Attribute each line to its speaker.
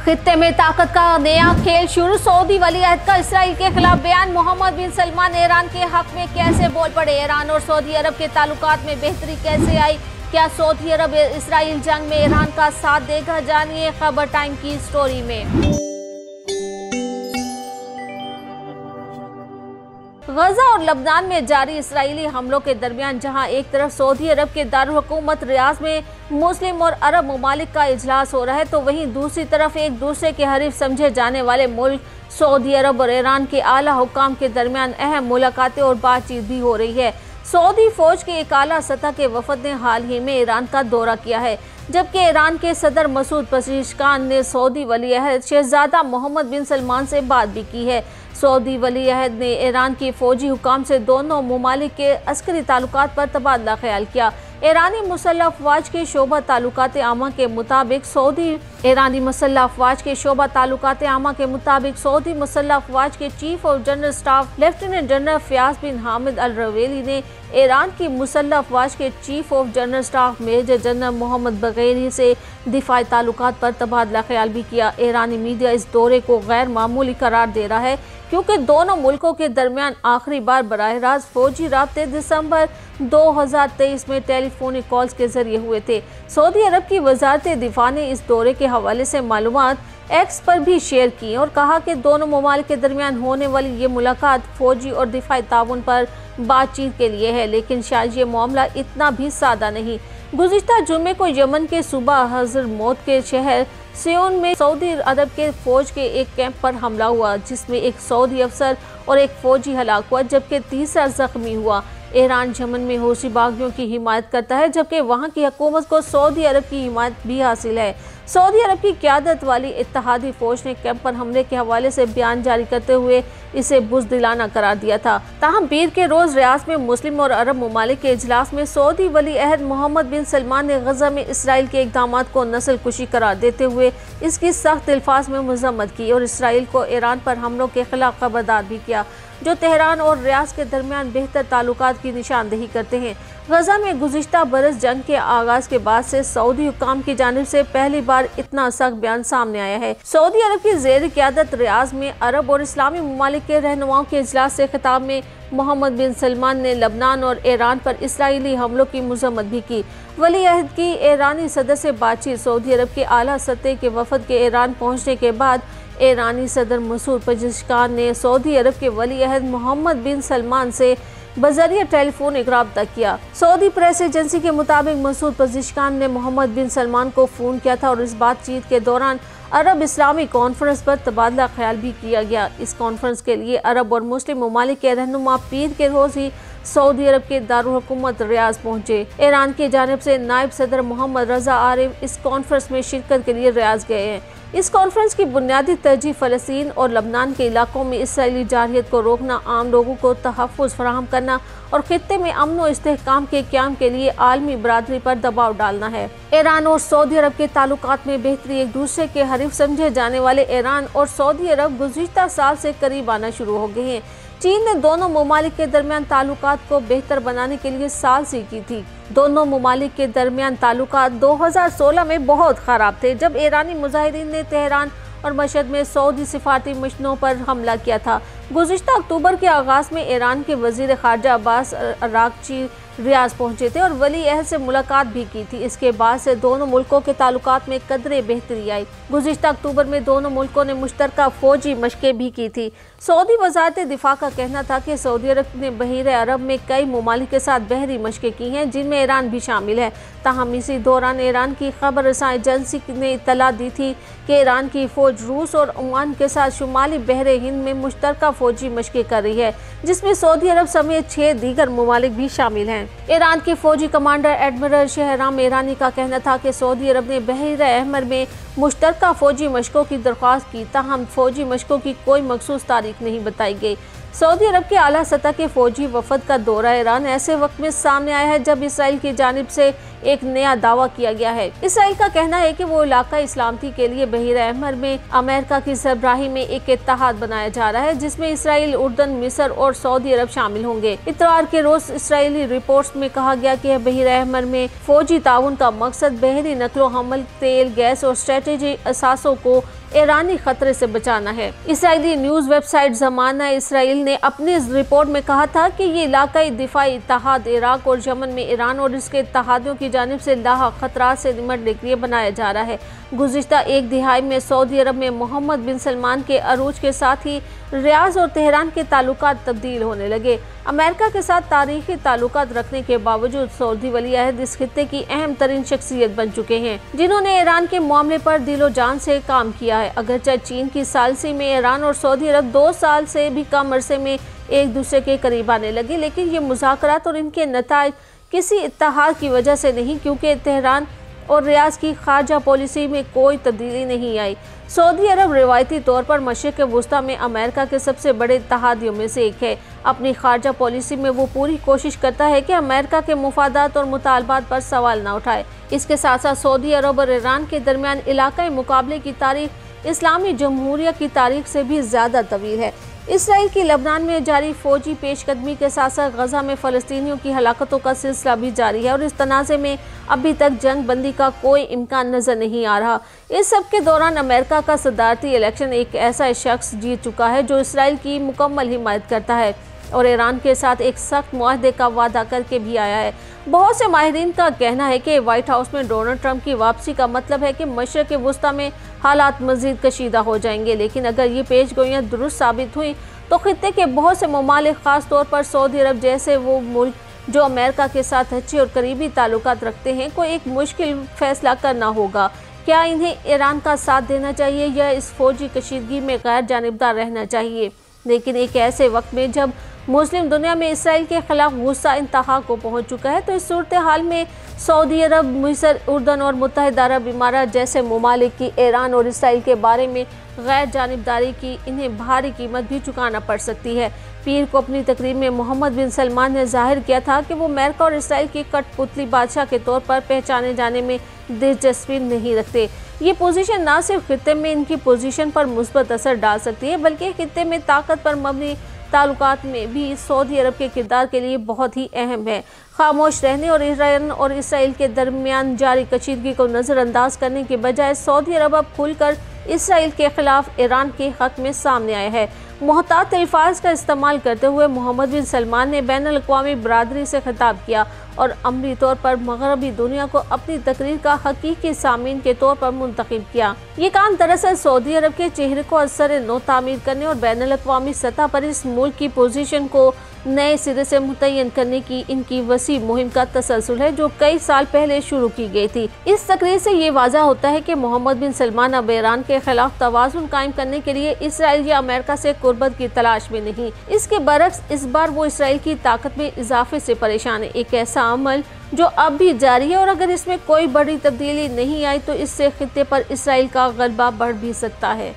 Speaker 1: खित्ते में ताकत का नया खेल शुरू। सऊदी वली अहद का इसराइल के खिलाफ बयान। मोहम्मद बिन सलमान ईरान के हक में कैसे बोल पड़े। ईरान और सऊदी अरब के ताल्लुकात में बेहतरी कैसे आई। क्या सऊदी अरब इसराइल जंग में ईरान का साथ देगा। जानिए खबर टाइम की स्टोरी में। गजा और लबनान में जारी इसराइली हमलों के दरमियान जहां एक तरफ सऊदी अरब के दारुल हुकूमत रियाज में मुस्लिम और अरब ममालिक का इजलास हो रहा है, तो वहीं दूसरी तरफ एक दूसरे के हरीफ समझे जाने वाले मुल्क सऊदी अरब और ईरान के आला हुकाम के दरमियान अहम मुलाकातें और बातचीत भी हो रही है। सऊदी फौज के एक आला सतह के वफद ने हाल ही में ईरान का दौरा किया है, जबकि ईरान के सदर मसूद पज़ेश्कियान ने सऊदी वली अहद शहजादा मोहम्मद बिन सलमान से बात भी की है। सऊदी वली अहद ने ईरान की फौजी हुकाम से दोनों ममालिक के अस्करी ताल्लुकात पर तबादला ख्याल किया। ईरानी मुसल्लह अफवाज के शोबा ताल्लुकात आमा के मुताबिक सऊदी मुसल्लह अफवाज के chief of general staff lieutenant general Fayyad bin Hamid al Ruwaili ने ईरान की मुसल्लह अफवाज के chief of general staff major general Mohammad Bagheri से दिफाई ताल्लुकात पर तबादला ख्याल भी किया। ईरानी मीडिया इस दौरे को गैर मामूली करार दे रहा है, क्योंकि दोनों मुल्कों के दरमियान आखिरी बार बराह रास्त फौजी राब्ते दिसंबर 2023 में टेलीफोनिक कॉल्स के जरिए हुए थे। सऊदी अरब की वजारत दिफा ने इस दौरे के हवाले से मालूमात एक्स पर भी शेयर की और कहा कि दोनों ममालिक के दरमियान होने वाली ये मुलाकात फौजी और दिफाई ताउन पर बातचीत के लिए है, लेकिन शायद ये मामला इतना भी सादा नहीं। गुज़िश्ता जुम्मे को यमन के सूबा हज़रमौत के शहर सियोन में सऊदी अरब के फौज के एक कैंप पर हमला हुआ, जिसमें एक सऊदी अफसर और एक फौजी हलाक हुआ, जबकि तीसरा जख्मी हुआ। ईरान यमन में हौसी बागियों की हिमायत करता है, जबकि वहां की हुकूमत को सऊदी अरब की हिमायत भी हासिल है। सऊदी अरब की क़यादत वाली इत्तेहादी फौज ने कैंप पर हमले के हवाले से बयान जारी करते हुए इसे बुज़दिलाना करार दिया था। ताहम पीर के रोज़ रियाज में मुस्लिम और अरब ममालिक के इजलास में सऊदी वली अहद मोहम्मद बिन सलमान ने गजा में इसराइल के इक़दाम को नस्ल कुशी करार देते हुए इसकी सख्त अल्फाज में मज़म्मत की और इसराइल को ईरान पर हमलों के खिलाफ खबरदार भी किया, जो तेहरान और रियाज के दरमियान बेहतर ताल्लुकात की निशानदेही करते हैं। गजा में गुज़िश्ता बरस जंग के आगाज़ के बाद से सऊदी हुकाम की जानिब से पहली बार इतना सख्त बयान सामने आया है। सऊदी अरब की ज़ेर क़यादत रियाज में अरब और इस्लामी ममालिक के रहनुमाओं के इजलास से खिताब में मोहम्मद बिन सलमान ने लबनान और ईरान पर इसराइली हमलों की मज़म्मत भी की। वली अहद की ईरानी सदर से बातचीत। सऊदी अरब के आला सतह के वफद के ईरान पहुँचने के बाद ईरानी सदर मसूद पज़ेश्कियान ने सऊदी अरब के वली अहद मोहम्मद बिन सलमान से बजरिया टेलीफोनिक राब्ता किया। सऊदी प्रेस एजेंसी के मुताबिक मसूद पज़ेश्कियान ने मोहम्मद बिन सलमान को फ़ोन किया था और इस बातचीत के दौरान अरब इस्लामी कॉन्फ्रेंस पर तबादला ख्याल भी किया गया। इस कॉन्फ्रेंस के लिए अरब और मुस्लिम ममालिक के रहनुमा पीर के रोज़ ही सऊदी अरब के दारुल हुकूमत रियाज पहुंचे। ईरान की जानिब से नायब सदर मोहम्मद रजा आरिफ इस कॉन्फ्रेंस में शिरकत के लिए रियाज गए हैं। इस कॉन्फ्रेंस की बुनियादी तरजीह फ़लस्तीन और लबनान के इलाकों में इसराइली जारहियत को रोकना, आम लोगों को तहफ़्फ़ुज़ फराहम करना और खित्ते में अमन और इस्तेहकाम के क़याम के लिए आलमी बरादरी पर दबाव डालना है। ईरान और सऊदी अरब के ताल्लुकात में बेहतरी। एक दूसरे के हरीफ समझे जाने वाले ईरान और सऊदी अरब गुज़िश्ता साल से करीब आना शुरू हो गए हैं। चीन ने दोनों ममालिक के दरमियान ताल्लुकात को बेहतर बनाने के लिए साजिश की थी। दोनों ममालिक के दरमियान ताल्लुकात 2016 में बहुत ख़राब थे, जब ईरानी मुजाहिदीन ने तेहरान और मशहद में सऊदी सिफारती मिशनों पर हमला किया था। गुज़िश्ता अक्टूबर के आगाज़ में ईरान के वज़ीर ख़ारजा अब्बास अराग़ची रियाज पहुंचे थे और वली अहद से मुलाकात भी की थी। इसके बाद से दोनों मुल्कों के ताल्लुकात में कदरे बेहतरी आई। गुज़िश्ता अक्टूबर में दोनों मुल्कों ने मुश्तरका फौजी मशक़ें भी की थी। सऊदी वज़ारत दिफा का कहना था कि सऊदी अरब ने बहीर अरब में कई ममालिक के साथ बहरी मशक़ें की हैं, जिनमें ईरान भी शामिल है। ताहम इसी दौरान ईरान की खबर रसां एजेंसी ने इत्तला दी थी कि ईरान की फ़ौज रूस और ओमान के साथ शुमाली बहरे हिंद में मुश्तरका फौजी मशक़ें कर रही है, जिसमें सऊदी अरब समेत 6 दीगर ममालिक भी शामिल हैं। ईरान के फौजी कमांडर एडमिरल शहराम ईरानी का कहना था कि सऊदी अरब ने बहर अहमर में मुश्तरका फौजी मशक़ों की दरख्वास्त की, ताहम फौजी मशक़ों की कोई मखसूस तारीख नहीं बताई गई। सऊदी अरब के आला सतह के फौजी वफद का दौरा ईरान ऐसे वक्त में सामने आया है जब इसराइल की जानिब से एक नया दावा किया गया है। इसराइल का कहना है कि वो इलाका इस्लामती के लिए बहीर अहमर में अमेरिका की सरबराही में एक इत्तेहाद बनाया जा रहा है, जिसमें इसराइल, उर्दन, मिस्र और सऊदी अरब शामिल होंगे। इतवार के रोज इसराइली रिपोर्ट्स में कहा गया कि बहीर अहमर में फौजी ताउन का मकसद बहरी नकलो हमल, तेल, गैस और स्ट्रेटेजी असासों को ईरानी खतरे से बचाना है। इसराइली न्यूज वेबसाइट ज़माना इसराइल ने अपनी रिपोर्ट में कहा था कि ये इलाकाई दिफाई इत्तेहाद इराक और यमन में ईरान और इसके इत्तेहादियों की जानिब से लाहक खतरात से निपटने के लिए बनाया जा रहा है। गुज़िश्ता एक दिहाई में सऊदी अरब में मोहम्मद बिन सलमान के अरूज के साथ ही रियाज और तेहरान के ताल्लुकात तब्दील होने लगे। अमेरिका के साथ तारीखी ताल्लुकात रखने के बावजूद सऊदी वली अहद इस खित्ते की अहम तरीन शख्सियत बन चुके हैं, जिन्होंने ईरान के मामले पर दिलो जान से काम किया है। अगरचे चीन की सालसी में ईरान और सऊदी अरब 2 साल से भी कम अरसे में एक दूसरे के करीब आने लगे, लेकिन ये मुज़ाकरात और इनके नताइज किसी इत्तेहाद की वजह से नहीं, क्योंकि तेहरान और रियाज की खारजा पॉलिसी में कोई तब्दीली नहीं आई। सऊदी अरब रिवायती तौर पर मशरिक़ वुस्ता में अमेरिका के सबसे बड़े इत्तेहादियों में से एक है। अपनी खारजा पॉलिसी में वो पूरी कोशिश करता है कि अमेरिका के मुफादात और मुतालबात पर सवाल न उठाए। इसके साथ साथ सऊदी अरब और ईरान के दरमियान इलाकाई मुकाबले की तारीख इस्लामी जमहूरिया की तारीख से भी ज़्यादा तवील है। इसराइल की लबनान में जारी फौजी पेशकदमी के साथ साथ गजा में फ़लस्तीनियों की हलाकतों का सिलसिला भी जारी है और इस तनाज़े में अभी तक जंग बंदी का कोई इम्कान नज़र नहीं आ रहा। इस सब के दौरान अमेरिका का सदारती इलेक्शन एक ऐसा शख्स जीत चुका है जो इसराइल की मुकम्मल हिमायत करता है और ईरान के साथ एक सख्त मुआहदे का वादा करके भी आया है। बहुत से माहिरीन का कहना है कि व्हाइट हाउस में डोनाल्ड ट्रंप की वापसी का मतलब है कि मशरिक़ वुस्ता में हालात मज़ीद कशीदा हो जाएंगे, लेकिन अगर ये पेशगोइयाँ दुरुस्त साबित हुई तो खित्ते के बहुत से ममालिक, ख़ास तौर पर सऊदी अरब जैसे वो मुल्क जो अमेरिका के साथ अच्छे और करीबी ताल्लुकात रखते हैं, को एक मुश्किल फैसला करना होगा। क्या इन्हें ईरान का साथ देना चाहिए या इस फौजी कशीदगी में गैर जानिबदार रहना चाहिए? लेकिन एक ऐसे वक्त में जब मुस्लिम दुनिया में इसराइल के खिलाफ गुस्सा इंतहा को पहुंच चुका है, तो इस सूरत हाल में सऊदी अरब, मिस्र, उर्दन और मुत्तहिदा अरब इमारात जैसे ममालिक की ईरान और इसराइल के बारे में गैर जानिबदारी की इन्हें भारी कीमत भी चुकाना पड़ सकती है। पीर को अपनी तकरीर में मोहम्मद बिन सलमान ने जाहिर किया था कि वो अमेरिका और इसराइल की कठपुतली बादशाह के तौर पर पहचाने जाने में दिलचस्पी नहीं रखते। ये पोजीशन न सिर्फ खित्ते में इनकी पोजीशन पर मुस्बत असर डाल सकती है, बल्कि खित्ते में ताकत पर मबनी ताल्लुकात में भी सऊदी अरब के किरदार के लिए बहुत ही अहम है। खामोश रहने और ईरान और इसराइल के दरमियान जारी कशीदगी को नज़रअंदाज करने के बजाय सऊदी अरब अब खुलकर इसराइल के खिलाफ ईरान के हक में सामने आया है। मुहतात अल्फाज का इस्तेमाल करते हुए मोहम्मद बिन सलमान ने बैनुल अक़वामी बरादरी से खिताब किया और अमली तौर पर मगरबी दुनिया को अपनी तकरीर का हकीकी सामीन के तौर पर मुंतखब किया। ये काम दरअसल सऊदी अरब के चेहरे को असर नो तामीर करने और बैनुल अक़वामी सतह पर इस मुल्क की पोजीशन को नए सिरे से मुतय्यन करने की इनकी वसी मुहिम का तसलसल है, जो कई साल पहले शुरू की गई थी। इस तकरीर से ये वाज़ा होता है कि मोहम्मद बिन सलमान अब ईरान के खिलाफ तवाज़ुन कायम करने के लिए इसराइल या अमेरिका से कुर्बत की तलाश में नहीं, इसके बरक्स इस बार वो इसराइल की ताकत में इजाफे से परेशान है। एक ऐसा अमल जो अब भी जारी है और अगर इसमें कोई बड़ी तब्दीली नहीं आई तो इससे खित्ते पर इसराइल का गलबा बढ़ भी सकता है।